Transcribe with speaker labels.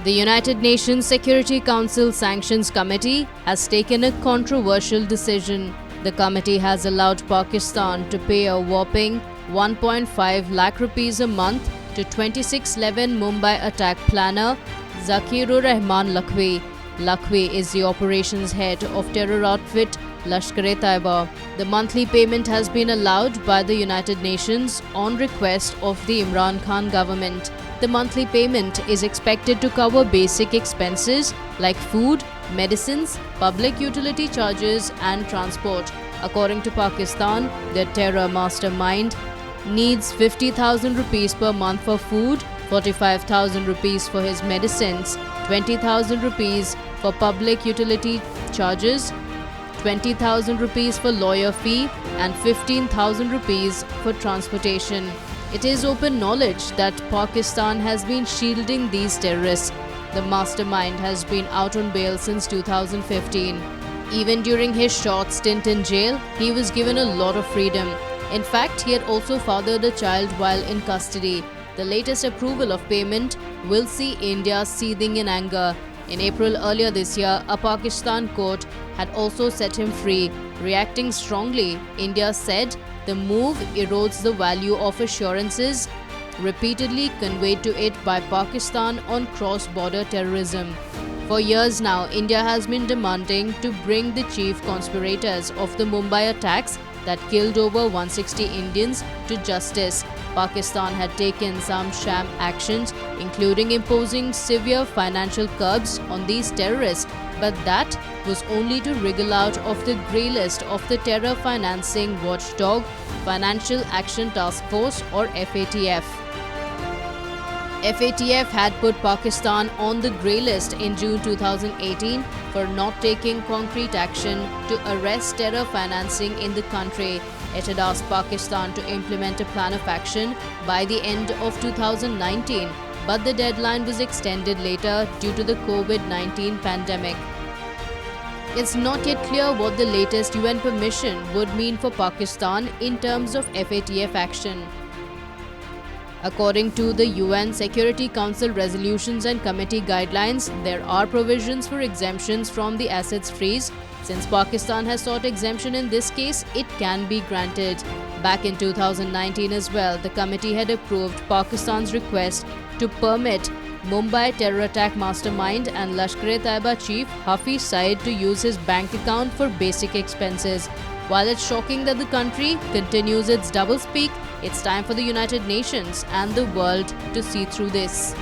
Speaker 1: The United Nations Security Council Sanctions Committee has taken a controversial decision. The committee has allowed Pakistan to pay a whopping 1.5 lakh rupees a month to 26/11 Mumbai attack planner Zakirur Rahman Lakhvi. Lakhvi is the operations head of terror outfit Lashkar-e-Taiba. The monthly payment has been allowed by the United Nations on request of the Imran Khan government. The monthly payment is expected to cover basic expenses like food, medicines, public utility charges and transport. According to Pakistan, the terror mastermind needs 50,000 rupees per month for food, 45,000 rupees for his medicines, 20,000 rupees for public utility charges, 20,000 rupees for lawyer fee and 15,000 rupees for transportation. It is open knowledge that Pakistan has been shielding these terrorists. The mastermind has been out on bail since 2015. Even during his short stint in jail, he was given a lot of freedom. In fact, he had also fathered a child while in custody. The latest approval of payment will see India seething in anger. In April earlier this year, a Pakistan court had also set him free. Reacting strongly, India said the move erodes the value of assurances repeatedly conveyed to it by Pakistan on cross-border terrorism. For years now, India has been demanding to bring the chief conspirators of the Mumbai attacks that killed over 160 Indians to justice. Pakistan had taken some sham actions, including imposing severe financial curbs on these terrorists, but that was only to wriggle out of the grey list of the terror financing watchdog Financial Action Task Force or FATF. FATF had put Pakistan on the grey list in June 2018 for not taking concrete action to arrest terror financing in the country. It had asked Pakistan to implement a plan of action by the end of 2019, but the deadline was extended later due to the COVID-19 pandemic. It's not yet clear what the latest UN permission would mean for Pakistan in terms of FATF action. According to the UN Security Council resolutions and committee guidelines, there are provisions for exemptions from the assets freeze. Since Pakistan has sought exemption in this case, it can be granted. Back in 2019 as well, the committee had approved Pakistan's request to permit Mumbai terror attack mastermind and Lashkar-e-Taiba chief Hafiz Saeed to use his bank account for basic expenses. While it's shocking that the country continues its doublespeak, it's time for the United Nations and the world to see through this.